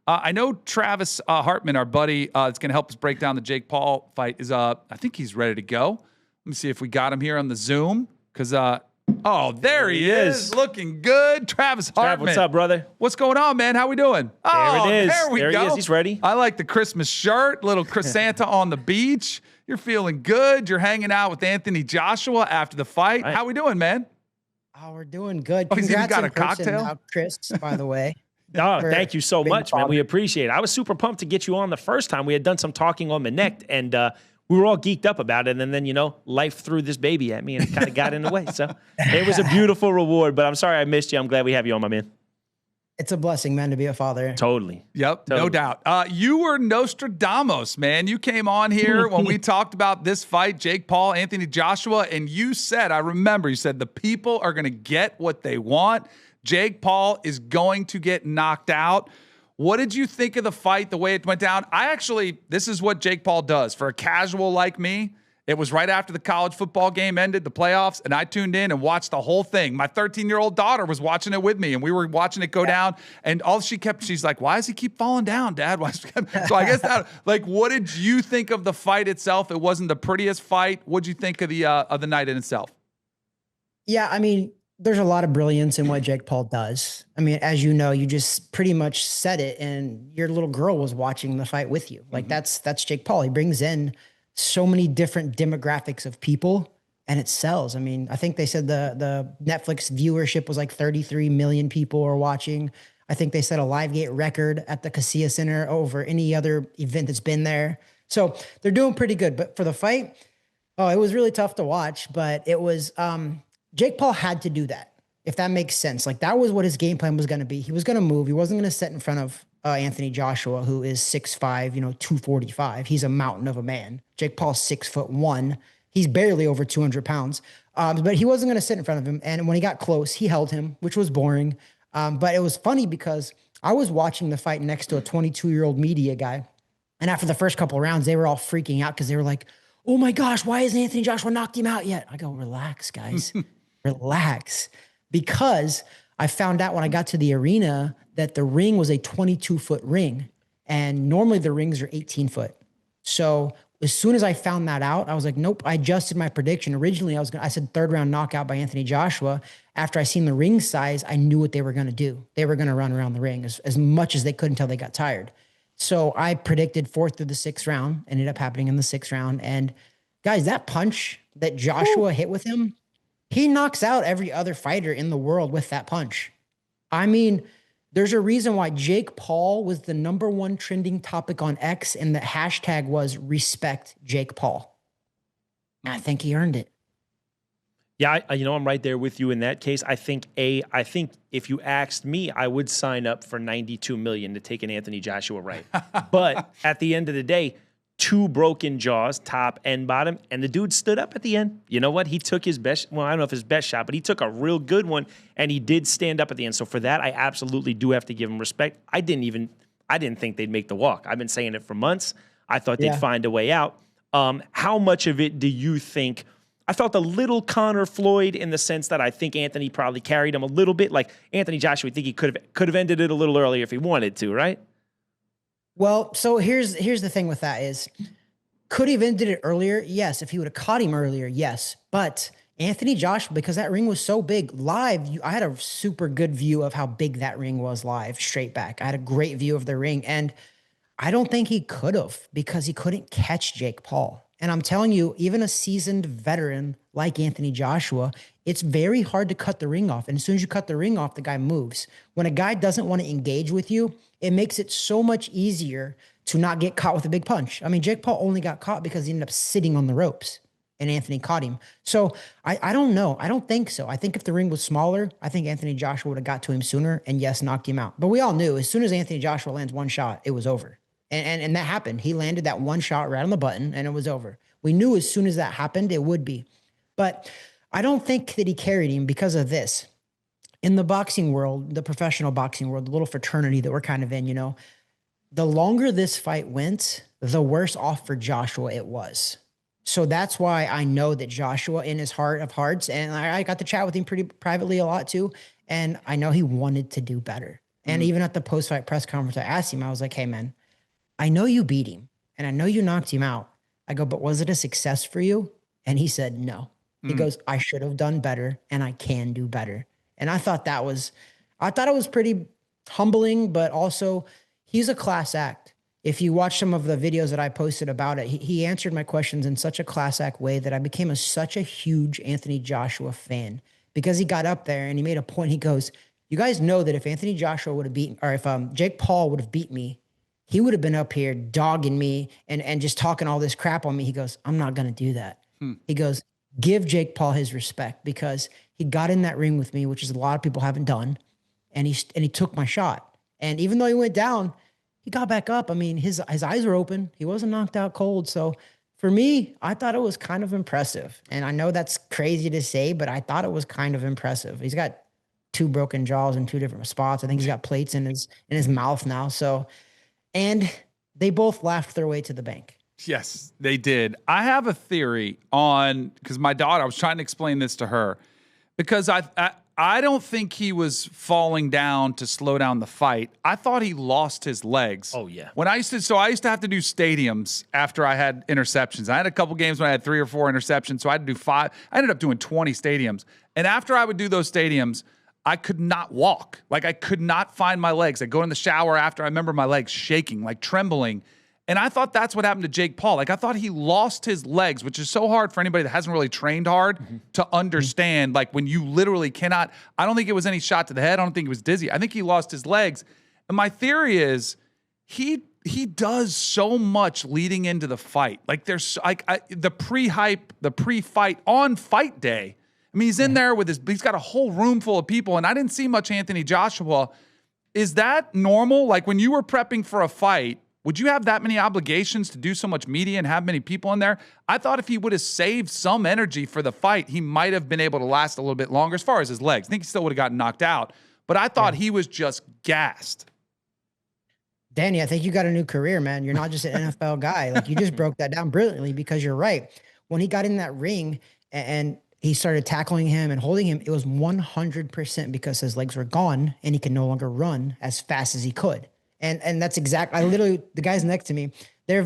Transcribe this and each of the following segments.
I know Travis Hartman, our buddy, that's going to help us break down the Jake Paul fight. I think he's ready to go. Let me see if we got him here on the Zoom. Because, there he is. Looking good. Travis Hartman. What's up, brother? What's going on, man? How we doing? There it is. There we go. He is. He's ready. I like the Christmas shirt. Little Santa on the beach. You're feeling good. You're hanging out with Anthony Joshua after the fight. Right. How we doing, man? Oh, we're doing good. He's even got a person, cocktail? Chris, by the way. Oh, thank you so much, man. father. We appreciate it. I was super pumped to get you on the first time. We had done some talking on the neck, and we were all geeked up about it. And then, life threw this baby at me and kind of got in the way. So it was a beautiful reward, but I'm sorry I missed you. I'm glad we have you on, my man. It's a blessing, man, to be a father. Totally. Yep, totally. No doubt. You were Nostradamus, man. You came on here when we talked about this fight, Jake Paul, Anthony Joshua, and you said, I remember, you said the people are going to get what they want. Jake Paul is going to get knocked out. What did you think of the fight, the way it went down? This is what Jake Paul does. For a casual like me, it was right after the college football game ended, the playoffs, and I tuned in and watched the whole thing. My 13-year-old daughter was watching it with me, and we were watching it go down, and she's like, why does he keep falling down, Dad? So I guess what did you think of the fight itself? It wasn't the prettiest fight. What did you think of the night in itself? Yeah, I mean, there's a lot of brilliance in what Jake Paul does. I mean, as you know, you just pretty much said it, and your little girl was watching the fight with you. Like that's Jake Paul. He brings in so many different demographics of people, and it sells. I mean, I think they said the Netflix viewership was like 33 million people are watching. I think they set a LiveGate record at the Casilla Center over any other event that's been there. So they're doing pretty good. But for the fight, it was really tough to watch, but it was, Jake Paul had to do that, if that makes sense. Like that was what his game plan was going to be. He was going to move. He wasn't going to sit in front of Anthony Joshua, who is 6'5", 245. He's a mountain of a man. Jake Paul's 6'1". He's barely over 200 pounds. But he wasn't going to sit in front of him. And when he got close, he held him, which was boring. But it was funny because I was watching the fight next to a 22-year-old media guy. And after the first couple of rounds, they were all freaking out because they were like, oh my gosh, why hasn't Anthony Joshua knocked him out yet? I go, relax, guys. Relax. Because I found out when I got to the arena that the ring was a 22-foot ring. And normally the rings are 18 foot. So as soon as I found that out, I was like, nope, I adjusted my prediction. Originally, I said third round knockout by Anthony Joshua. After I seen the ring size, I knew what they were going to do. They were going to run around the ring as much as they could until they got tired. So I predicted fourth through the sixth round, ended up happening in the sixth round. And guys, that punch that Joshua hit with him, he knocks out every other fighter in the world with that punch. I mean, there's a reason why Jake Paul was the #1 trending topic on X, and the hashtag was respect Jake Paul. And I think he earned it. Yeah, I'm right there with you in that case. I think if you asked me, I would sign up for $92 million to take an Anthony Joshua right. But at the end of the day, 2 broken jaws, top and bottom, and the dude stood up at the end. You know what? He took his best, I don't know if his best shot, but he took a real good one, and he did stand up at the end. So for that, I absolutely do have to give him respect. I didn't think they'd make the walk. I've been saying it for months. I thought they'd find a way out. How much of it do you think? I felt a little Conor Floyd in the sense that I think Anthony probably carried him a little bit. Like Anthony Joshua, I think he could have ended it a little earlier if he wanted to, right? Well, so here's the thing with that is, could he have ended it earlier? Yes. If he would have caught him earlier, yes. But Anthony Joshua, because that ring was so big, live, I had a super good view of how big that ring was live, straight back. I had a great view of the ring, and I don't think he could have, because he couldn't catch Jake Paul. And I'm telling you, even a seasoned veteran like Anthony Joshua, it's very hard to cut the ring off. And as soon as you cut the ring off, the guy moves. When a guy doesn't want to engage with you, it makes it so much easier to not get caught with a big punch. I mean, Jake Paul only got caught because he ended up sitting on the ropes and Anthony caught him. So I don't know. I don't think so. I think if the ring was smaller, I think Anthony Joshua would have got to him sooner and, yes, knocked him out. But we all knew as soon as Anthony Joshua lands one shot, it was over. And that happened. He landed that one shot right on the button, and it was over. We knew as soon as that happened, it would be. But I don't think that he carried him because of this. In the boxing world, the professional boxing world, the little fraternity that we're kind of in, the longer this fight went, the worse off for Joshua it was. So that's why I know that Joshua, in his heart of hearts, and I got to chat with him pretty privately a lot too, and I know he wanted to do better. And even at the post-fight press conference, I asked him, I was like, hey, man, I know you beat him and I know you knocked him out. I go, but was it a success for you? And he said, no. He goes, I should have done better and I can do better. And I thought it was pretty humbling, but also he's a class act. If you watch some of the videos that I posted about it, he answered my questions in such a class act way that I became such a huge Anthony Joshua fan, because he got up there and he made a point. He goes, you guys know that if Anthony Joshua would have beaten, or if Jake Paul would have beat me, he would have been up here dogging me and just talking all this crap on me. He goes, I'm not going to do that. He goes, give Jake Paul his respect, because he got in that ring with me, which is a lot of people haven't done. And he took my shot. And even though he went down, he got back up. I mean, his eyes were open. He wasn't knocked out cold. So for me, I thought it was kind of impressive. And I know that's crazy to say, but I thought it was kind of impressive. He's got 2 broken jaws in 2 different spots. I think he's got plates in his mouth now. So, and they both laughed their way to the bank. Yes, they did. I have a theory on, because my daughter, I was trying to explain this to her, because I don't think he was falling down to slow down the fight. I thought he lost his legs. Oh, yeah. I used to have to do stadiums after I had interceptions. I had a couple games when I had 3 or 4 interceptions, so I had to do 5. I ended up doing 20 stadiums. And after I would do those stadiums, I could not walk. Like, I could not find my legs. I'd go in the shower after, I remember my legs shaking, like trembling. And I thought that's what happened to Jake Paul. Like, I thought he lost his legs, which is so hard for anybody that hasn't really trained hard to understand. Like, when you literally cannot, I don't think it was any shot to the head. I don't think it was dizzy. I think he lost his legs. And my theory is he does so much leading into the fight. Like, there's the pre-hype, the pre-fight on fight day. I mean, he's in there with he's got a whole room full of people, and I didn't see much Anthony Joshua. Is that normal? Like, when you were prepping for a fight, would you have that many obligations to do so much media and have many people in there? I thought if he would have saved some energy for the fight, he might have been able to last a little bit longer as far as his legs. I think he still would have gotten knocked out, but I thought he was just gassed. Danny, I think you got a new career, man. You're not just an NFL guy. Like, you just broke that down brilliantly, because you're right. When he got in that ring and he started tackling him and holding him, it was 100% because his legs were gone and he could no longer run as fast as he could. And that's the guys next to me, they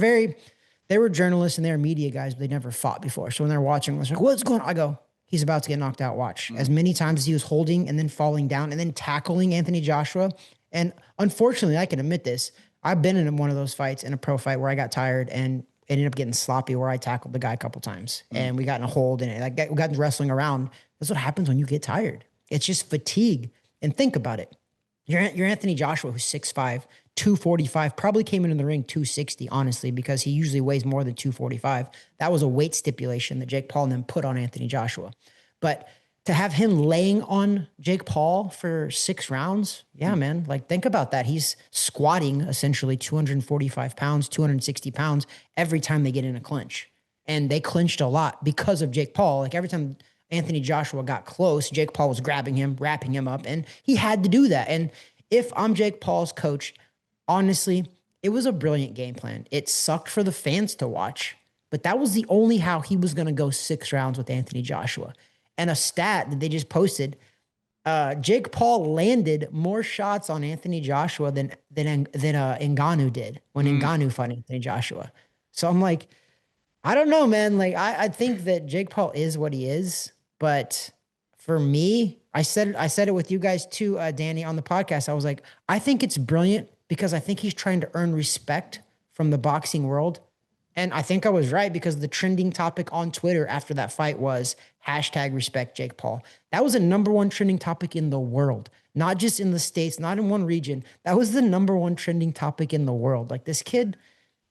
were journalists and they were media guys, but they never fought before. So when they're watching, I was like, what's going on? I go, he's about to get knocked out. Watch. As many times as he was holding and then falling down and then tackling Anthony Joshua. And unfortunately, I can admit this, I've been in one of those fights, in a pro fight, where I got tired and ended up getting sloppy, where I tackled the guy a couple times and we got in a hold and we got wrestling around. That's what happens when you get tired. It's just fatigue. And think about it. You're Anthony Joshua, who's 6'5", 245, probably came into the ring 260, honestly, because he usually weighs more than 245. That was a weight stipulation that Jake Paul then put on Anthony Joshua. But to have him laying on Jake Paul for 6 rounds, yeah, man, like, think about that. He's squatting essentially 245 pounds, 260 pounds every time they get in a clinch. And they clinched a lot because of Jake Paul. Like, every time Anthony Joshua got close, Jake Paul was grabbing him, wrapping him up, and he had to do that. And if I'm Jake Paul's coach, honestly, it was a brilliant game plan. It sucked for the fans to watch, but that was the only how he was going to go 6 rounds with Anthony Joshua. And a stat that they just posted, Jake Paul landed more shots on Anthony Joshua than Ngannou did when Ngannou fought Anthony Joshua. So I'm like, I don't know, man. Like, I think that Jake Paul is what he is, but for me, I said it with you guys too, Danny, on the podcast. I was like, I think it's brilliant, because I think he's trying to earn respect from the boxing world. And I think I was right, because the trending topic on Twitter after that fight was #respect Jake Paul. That was a #1 trending topic in the world, not just in the States, not in one region. That was the #1 trending topic in the world. Like, this kid,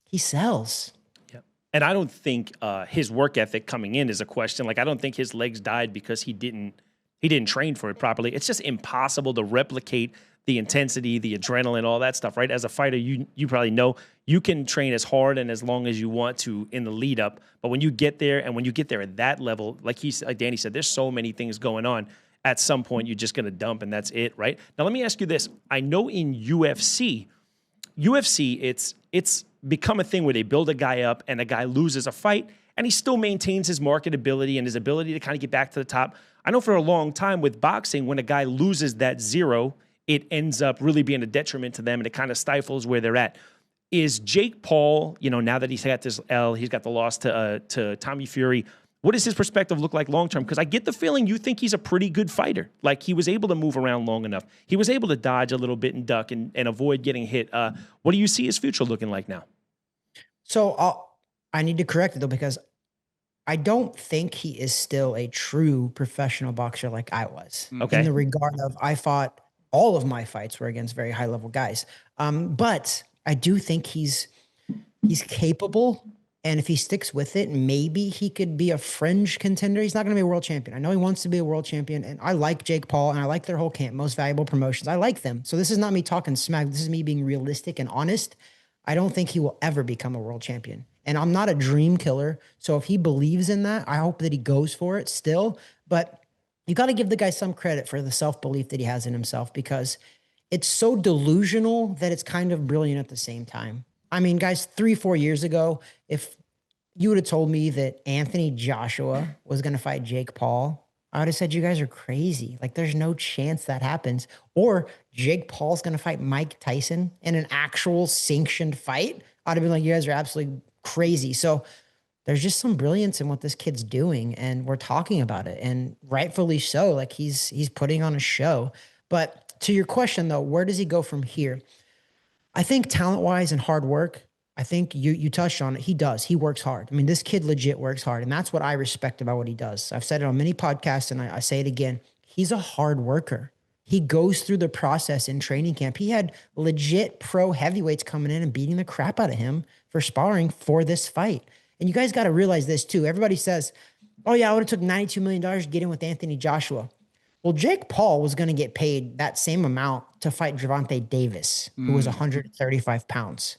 he sells. Yep. And I don't think his work ethic coming in is a question. Like, I don't think his legs died because he didn't train for it properly. It's just impossible to replicate the intensity, the adrenaline, all that stuff, right? As a fighter, you probably know you can train as hard and as long as you want to in the lead up. But when you get there, and when you get there at that level, like Danny said, there's so many things going on. At some point, you're just going to dump, and that's it, right? Now, let me ask you this. I know in UFC, it's become a thing where they build a guy up and a guy loses a fight, and he still maintains his marketability and his ability to kind of get back to the top. I know for a long time with boxing, when a guy loses that 0, it ends up really being a detriment to them, and it kind of stifles where they're at. Is Jake Paul, now that he's got this L, he's got the loss to Tommy Fury, what does his perspective look like long-term? Because I get the feeling you think he's a pretty good fighter. Like, he was able to move around long enough. He was able to dodge a little bit and duck and avoid getting hit. What do you see his future looking like now? So I need to correct it, though, because I don't think he is still a true professional boxer like I was. Okay. In the regard of, I fought, all of my fights were against very high-level guys. But I do think he's capable. And if he sticks with it, maybe he could be a fringe contender. He's not going to be a world champion. I know he wants to be a world champion, and I like Jake Paul, and I like their whole camp, Most Valuable Promotions. I like them. So this is not me talking smack. This is me being realistic and honest. I don't think he will ever become a world champion. And I'm not a dream killer. So if he believes in that, I hope that he goes for it still. But you got to give the guy some credit for the self-belief that he has in himself, because it's so delusional that it's kind of brilliant at the same time. I mean, guys, 3-4 years ago, if you would have told me that Anthony Joshua was going to fight Jake Paul, I would have said, you guys are crazy. Like, there's no chance that happens. Or Jake Paul's going to fight Mike Tyson in an actual sanctioned fight, I'd have been like, you guys are absolutely crazy. So there's just some brilliance in what this kid's doing, and we're talking about it, and rightfully so. Like, he's putting on a show. But to your question, though, where does he go from here? I think talent-wise and hard work, I think you touched on it. He does. He works hard. I mean, this kid legit works hard, and that's what I respect about what he does. I've said it on many podcasts, and I say it again. He's a hard worker. He goes through the process in training camp. He had legit pro heavyweights coming in and beating the crap out of him for sparring for this fight. And you guys got to realize this too. Everybody says, oh yeah, I would have took $92 million to get in with Anthony Joshua. Well, Jake Paul was going to get paid that same amount to fight Gervonta Davis, who was 135 pounds.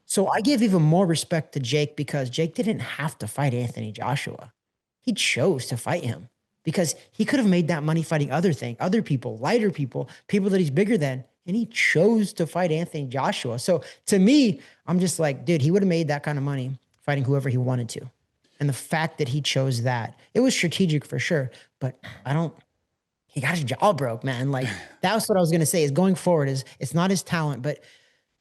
So I give even more respect to Jake, because Jake didn't have to fight Anthony Joshua. He chose to fight him because he could have made that money fighting other people, lighter people that he's bigger than, and he chose to fight Anthony Joshua. So to me, I'm just like, dude, he would have made that kind of money fighting whoever he wanted to. And the fact that he chose that, it was strategic for sure, but he got his jaw broke, man. Like, that's what I was going to say, is going forward is it's not his talent, but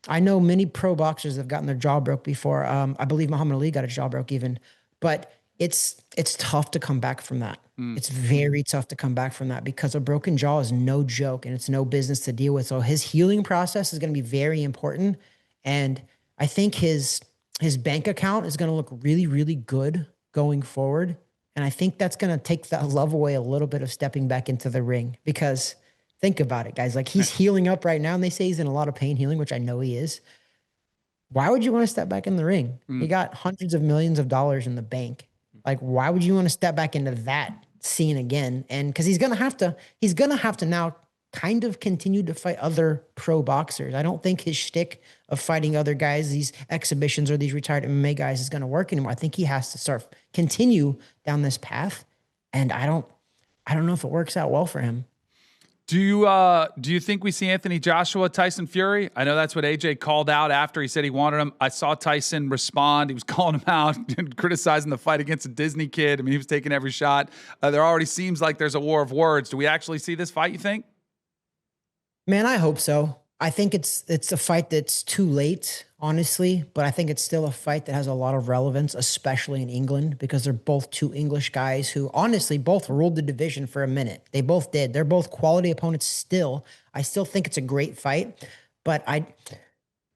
I know many pro boxers have gotten their jaw broke before. I believe Muhammad Ali got his jaw broke even, but it's tough to come back from that. It's very tough to come back from that, because a broken jaw is no joke, and it's no business to deal with. So his healing process is going to be very important. And I think his bank account is going to look really, really good going forward. And I think that's going to take that love away a little bit of stepping back into the ring, because think about it, guys. Like, he's healing up right now, and they say he's in a lot of pain healing, which I know he is. Why would you want to step back in the ring? He got hundreds of millions of dollars in the bank. Like, why would you want to step back into that scene again? And because he's going to have to now kind of continue to fight other pro boxers. I don't think his shtick of fighting other guys, these exhibitions or these retired MMA guys, is going to work anymore. I think he has to continue down this path. And I don't know if it works out well for him. Do you think we see Anthony Joshua, Tyson Fury? I know that's what AJ called out after he said he wanted him. I saw Tyson respond. He was calling him out and criticizing the fight against a Disney kid. I mean, he was taking every shot. There already seems like there's a war of words. Do we actually see this fight, you think? Man, I hope so. I think it's a fight that's too late, honestly, but I think it's still a fight that has a lot of relevance, especially in England, because they're both two English guys who honestly both ruled the division for a minute. They both did. They're both quality opponents still. I still think it's a great fight, but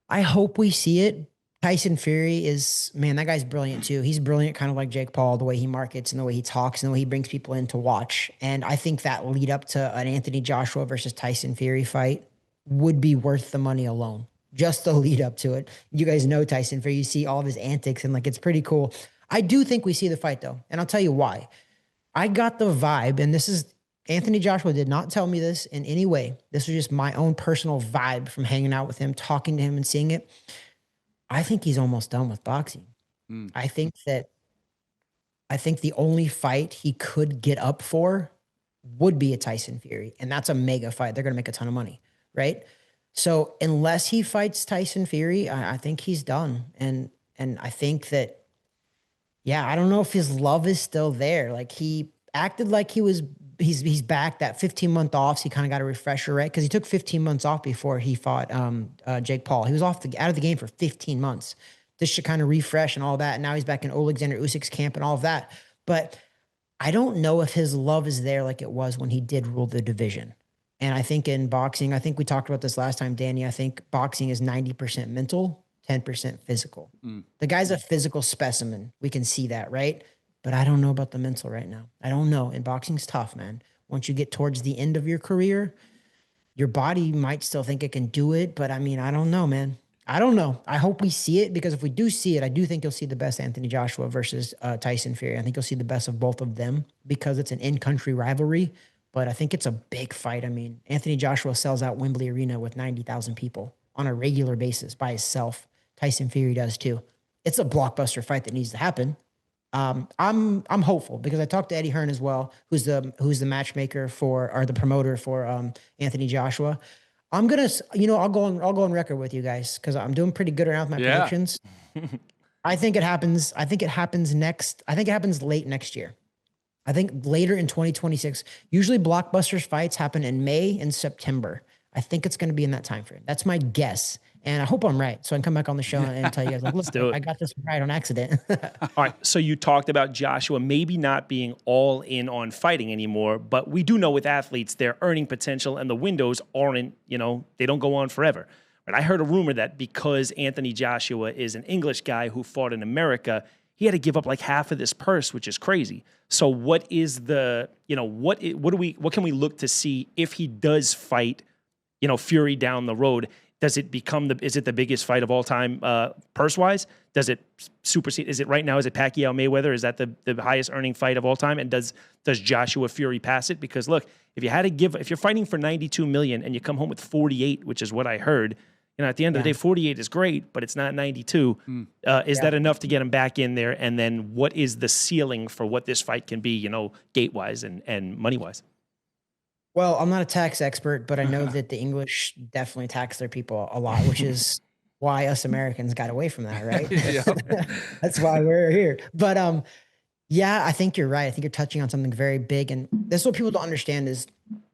I hope we see it. Tyson Fury is, man, that guy's brilliant too. He's brilliant, kind of like Jake Paul, the way he markets and the way he talks and the way he brings people in to watch. And I think that lead up to an Anthony Joshua versus Tyson Fury fight would be worth the money alone. Just the lead up to it. You guys know Tyson Fury. You see all of his antics, and like, it's pretty cool. I do think we see the fight though. And I'll tell you why. I got the vibe, and this is, Anthony Joshua did not tell me this in any way. This was just my own personal vibe from hanging out with him, talking to him and seeing it. I think he's almost done with boxing. I think the only fight he could get up for would be a Tyson Fury. And that's a mega fight. They're going to make a ton of money, right? So unless he fights Tyson Fury, I think he's done. And I think that, yeah, I don't know if his love is still there. Like, he acted like he was he's back. That 15-month off, so he kind of got a refresher, right? Because he took 15 months off before he fought Jake Paul. He was out of the game for 15 months. This should kind of refresh and all that. And now he's back in Alexander Usyk's camp and all of that. But I don't know if his love is there like it was when he did rule the division. And I think in boxing, I think we talked about this last time, Danny. I think boxing is 90% mental, 10% physical. The guy's a physical specimen. We can see that, right? But I don't know about the mental right now. I don't know. And boxing's tough, man. Once you get towards the end of your career, your body might still think it can do it. But I mean, I don't know, man. I don't know. I hope we see it, because if we do see it, I do think you'll see the best Anthony Joshua versus Tyson Fury. I think you'll see the best of both of them because it's an in-country rivalry. But I think it's a big fight. I mean, Anthony Joshua sells out Wembley Arena with 90,000 people on a regular basis by himself. Tyson Fury does too. It's a blockbuster fight that needs to happen. I'm hopeful because I talked to Eddie Hearn as well, who's the matchmaker or the promoter for Anthony Joshua. I'm gonna, I'll go on record with you guys because I'm doing pretty good around my predictions. I think it happens. I think it happens late next year. I think later in 2026. Usually blockbusters fights happen in May and September. I think it's going to be in that time frame. That's my guess. And I hope I'm right. So I can come back on the show and tell you guys, like, look, I got this right on accident. All right. So you talked about Joshua maybe not being all in on fighting anymore, but we do know with athletes, their earning potential and the windows aren't, they don't go on forever. But I heard a rumor that because Anthony Joshua is an English guy who fought in America, he had to give up like half of this purse, which is crazy. So what is the, what can we look to see if he does fight, Fury down the road? Does it become is it the biggest fight of all time purse-wise? Does it supersede? Is it right now? Is it Pacquiao Mayweather? Is that the highest earning fight of all time? And does Joshua Fury pass it? Because look, if you're fighting for 92 million and you come home with 48, which is what I heard, at the end of the day, 48 is great, but it's not 92. Is that enough to get him back in there? And then what is the ceiling for what this fight can be, gate-wise and money-wise? Well, I'm not a tax expert, but I know that the English definitely tax their people a lot, which is why us Americans got away from that, right? That's why we're here. But I think you're right. I think you're touching on something very big. And this is what people don't understand is,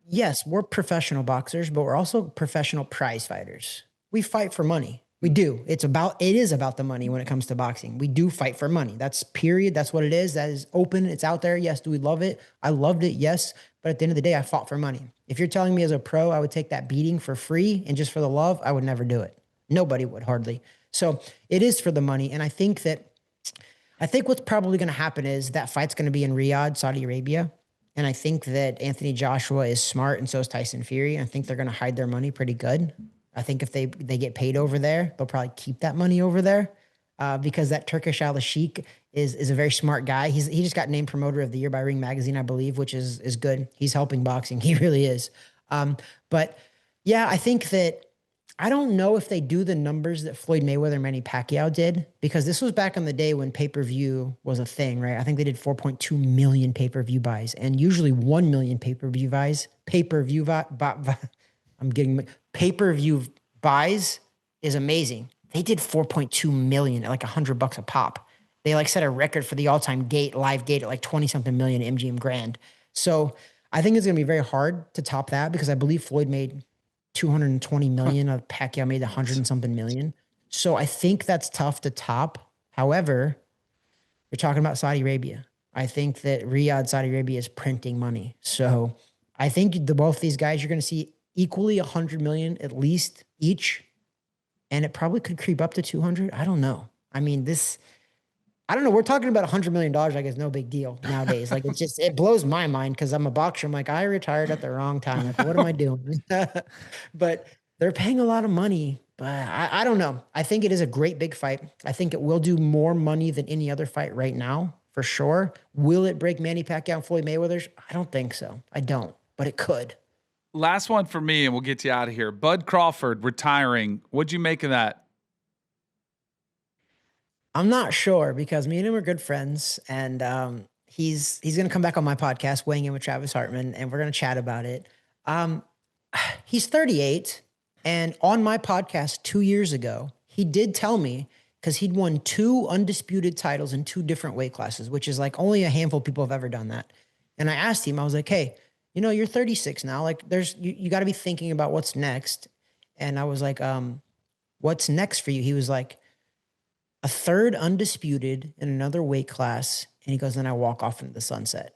yes, we're professional boxers, but we're also professional prize fighters. We fight for money. We do. It is about the money when it comes to boxing. We do fight for money. That's period. That's what it is. That is open. It's out there. Yes. Do we love it? I loved it. Yes. But at the end of the day, I fought for money. If you're telling me as a pro, I would take that beating for free and just for the love, I would never do it. Nobody would, hardly. So it is for the money. And I think what's probably going to happen is that fight's going to be in Riyadh, Saudi Arabia. And I think that Anthony Joshua is smart and so is Tyson Fury. I think they're going to hide their money pretty good. I think if they get paid over there, they'll probably keep that money over there because that Turkish Al Sheikh is a very smart guy. He just got named Promoter of the Year by Ring Magazine, I believe, which is good. He's helping boxing. He really is. But yeah, I think that I don't know if they do the numbers that Floyd Mayweather and Manny Pacquiao did, because this was back in the day when pay-per-view was a thing, right? I think they did 4.2 million pay-per-view buys, and usually 1 million pay-per-view buys. Pay-per-view buys is amazing. They did 4.2 million at like $100 a pop. They like set a record for the all-time live gate at like 20 something million MGM Grand. So I think it's going to be very hard to top that because I believe Floyd made 220 million, Pacquiao made 100 and something million. So I think that's tough to top. However, you're talking about Saudi Arabia. I think that Riyadh, Saudi Arabia is printing money. So I think both these guys, you're going to see equally 100 million at least each. And it probably could creep up to 200. I don't know. I mean, I don't know. We're talking about $100 million. Like it's no big deal nowadays. Like it blows my mind because I'm a boxer. I'm like, I retired at the wrong time. Like, what am I doing? But they're paying a lot of money. But I don't know. I think it is a great big fight. I think it will do more money than any other fight right now, for sure. Will it break Manny Pacquiao and Floyd Mayweather's? I don't think so. I don't. But it could. Last one for me, and we'll get you out of here. Bud Crawford retiring. What'd you make of that? I'm not sure because me and him are good friends, and he's going to come back on my podcast, Weighing In with Travis Hartman, and we're going to chat about it. He's 38, and on my podcast 2 years ago, he did tell me, because he'd won 2 undisputed titles in 2 different weight classes, which is like only a handful of people have ever done that. And I asked him, I was like, hey, you're 36 now. Like you got to be thinking about what's next. And I was like, what's next for you? He was like, a third undisputed in another weight class. And he goes, then I walk off into the sunset.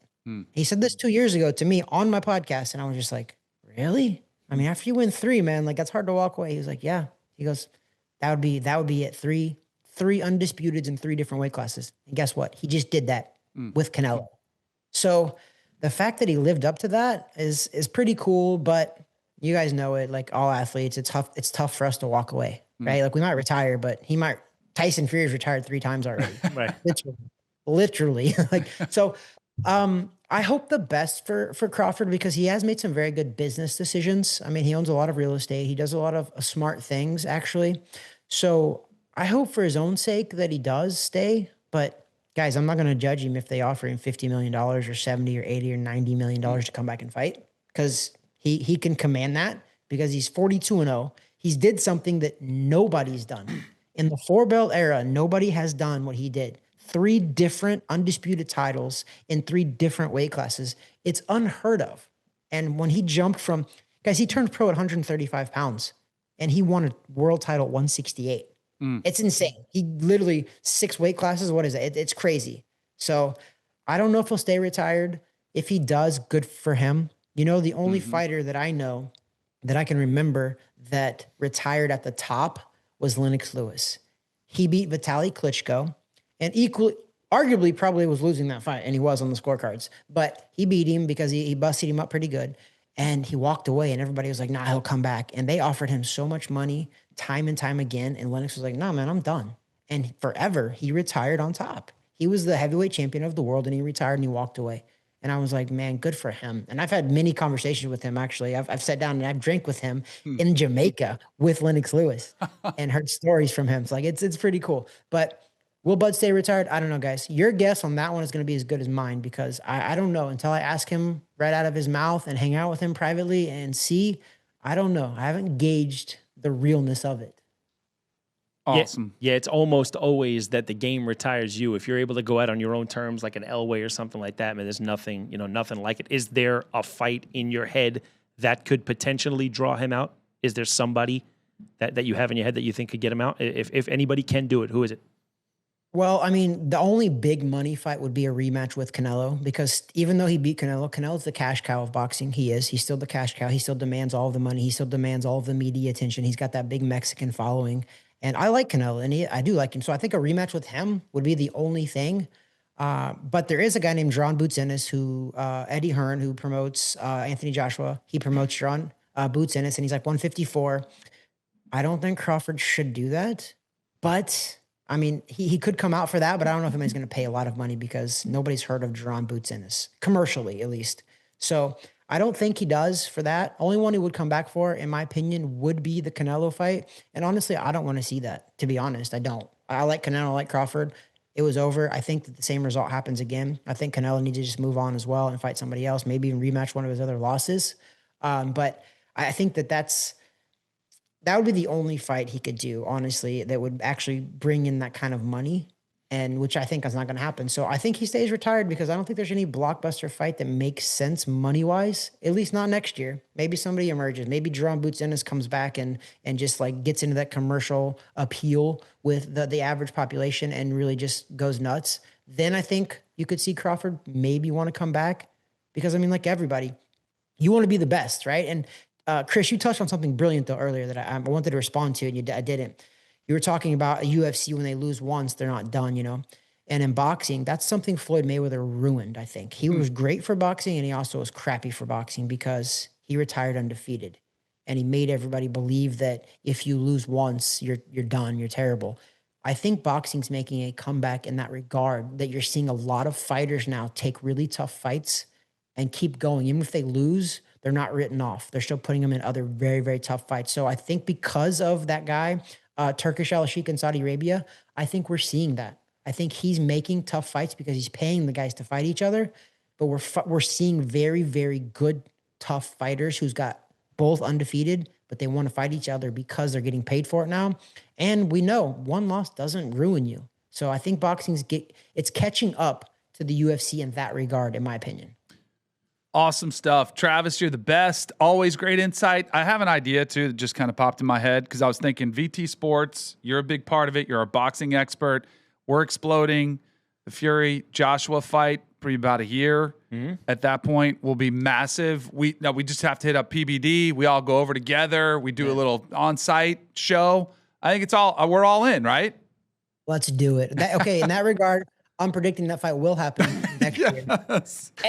He said this 2 years ago to me on my podcast. And I was just like, really? I mean, after you win 3, man, like that's hard to walk away. He was like, yeah. He goes, that would be it. Three undisputeds in 3 different weight classes. And guess what? He just did that with Canelo. So the fact that he lived up to that is pretty cool, but you guys know it, like all athletes, it's tough for us to walk away, right? Like we might retire, but Tyson Fury's retired 3 times already. Right. Literally. Like, so, I hope the best for Crawford because he has made some very good business decisions. I mean, he owns a lot of real estate. He does a lot of smart things actually. So I hope for his own sake that he does stay, but guys, I'm not going to judge him if they offer him $50 million or 70 or 80 or $90 million to come back and fight because he can command that because he's 42-0. He's did something that nobody's done. In the 4-belt era, nobody has done what he did. 3 different undisputed titles in 3 different weight classes. It's unheard of. And when he jumped guys, he turned pro at 135 pounds and he won a world title at 168. It's insane. He literally 6 weight classes. What is it? It's crazy. So I don't know if he'll stay retired. If he does, good for him. The only fighter that I know that I can remember that retired at the top was Lennox Lewis. He beat Vitaly Klitschko and arguably probably was losing that fight, and he was on the scorecards, but he beat him because he busted him up pretty good, and he walked away, and everybody was like, nah, he'll come back, and they offered him so much money time and time again, and Lennox was like, nah, man, I'm done, and forever, he retired on top. He was the heavyweight champion of the world, and he retired, and he walked away. And I was like, man, good for him. And I've had many conversations with him, actually. I've sat down and I've drank with him in Jamaica with Lennox Lewis and heard stories from him. It's like, it's pretty cool. But will Bud stay retired? I don't know, guys. Your guess on that one is going to be as good as mine because I don't know until I ask him right out of his mouth and hang out with him privately and see. I don't know. I haven't gauged the realness of it. Awesome. Yeah, it's almost always that the game retires you. If you're able to go out on your own terms, like an Elway or something like that, man, there's nothing like it. Is there a fight in your head that could potentially draw him out? Is there somebody that you have in your head that you think could get him out? If anybody can do it, who is it? Well, I mean, the only big money fight would be a rematch with Canelo because even though he beat Canelo's the cash cow of boxing. He's still the cash cow. He still demands all of the money. He still demands all of the media attention. He's got that big Mexican following. And I like Canelo, and I do like him. So I think a rematch with him would be the only thing. But there is a guy named John Boots Ennis Eddie Hearn, who promotes Anthony Joshua. He promotes John Boots Ennis, and he's like 154. I don't think Crawford should do that. But, I mean, he could come out for that, but I don't know if anybody's going to pay a lot of money because nobody's heard of John Boots Ennis, commercially at least. So I don't think he does for that. Only one he would come back for, in my opinion, would be the Canelo fight. And honestly, I don't want to see that, to be honest. I don't. I like Canelo, I like Crawford. It was over. I think that the same result happens again. I think Canelo needs to just move on as well and fight somebody else, maybe even rematch one of his other losses. But I think that would be the only fight he could do, honestly, that would actually bring in that kind of money. And which I think is not going to happen. So I think he stays retired because I don't think there's any blockbuster fight that makes sense money-wise, at least not next year. Maybe somebody emerges. Maybe Jerome Boots Ennis comes back and just like gets into that commercial appeal with the average population and really just goes nuts. Then I think you could see Crawford maybe want to come back because, I mean, like everybody, you want to be the best, right? And Chris, you touched on something brilliant, though, earlier that I wanted to respond to, and I didn't. You were talking about a UFC when they lose once, they're not done, And in boxing, that's something Floyd Mayweather ruined, I think. He was great for boxing, and he also was crappy for boxing because he retired undefeated. And he made everybody believe that if you lose once, you're done, you're terrible. I think boxing's making a comeback in that regard, that you're seeing a lot of fighters now take really tough fights and keep going. Even if they lose, they're not written off. They're still putting them in other very, very tough fights. So I think because of that guy, Turkish Al-Sheikh in Saudi Arabia, I think we're seeing that. I think he's making tough fights because he's paying the guys to fight each other. But we're seeing very, very good, tough fighters who's got both undefeated, but they want to fight each other because they're getting paid for it now. And we know one loss doesn't ruin you. So I think it's catching up to the UFC in that regard, in my opinion. Awesome stuff. Travis, you're the best. Always great insight. I have an idea, too, that just kind of popped in my head because I was thinking VT Sports, you're a big part of it. You're a boxing expert. We're exploding. The Fury-Joshua fight, probably about a year. At that point, will be massive. We just have to hit up PBD. We all go over together. We do a little on-site show. I think we're all in, right? Let's do it. Okay, in that regard, I'm predicting that fight will happen next year.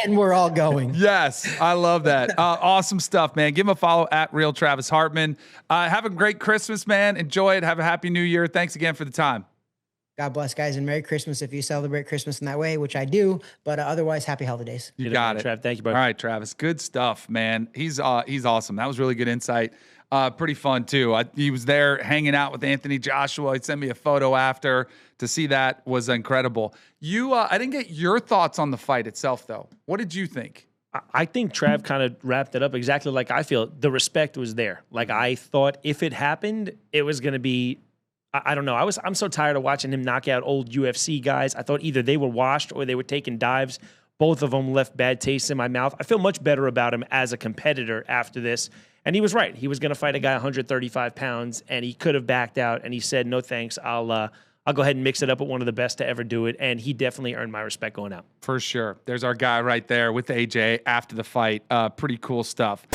And we're all going. Yes, I love that. Awesome stuff, man. Give him a follow at Real Travis Hartman. Have a great Christmas, man. Enjoy it. Have a happy New Year. Thanks again for the time. God bless, guys, and Merry Christmas if you celebrate Christmas in that way, which I do. But otherwise, happy holidays. You got it. Trav. Thank you, bro. All right, Travis. Good stuff, man. He's awesome. That was really good insight. Pretty fun, too. He was there hanging out with Anthony Joshua. He sent me a photo after. To see that was incredible. I didn't get your thoughts on the fight itself, though. What did you think? I think Trav kind of wrapped it up exactly like I feel. The respect was there. Like, I thought if it happened, it was going to be, I don't know. I'm so tired of watching him knock out old UFC guys. I thought either they were washed or they were taking dives. Both of them left bad tastes in my mouth. I feel much better about him as a competitor after this. And he was right. He was going to fight a guy 135 pounds, and he could have backed out. And he said, no, thanks. I'll go ahead and mix it up with one of the best to ever do it. And he definitely earned my respect going out. For sure. There's our guy right there with AJ after the fight. Pretty cool stuff.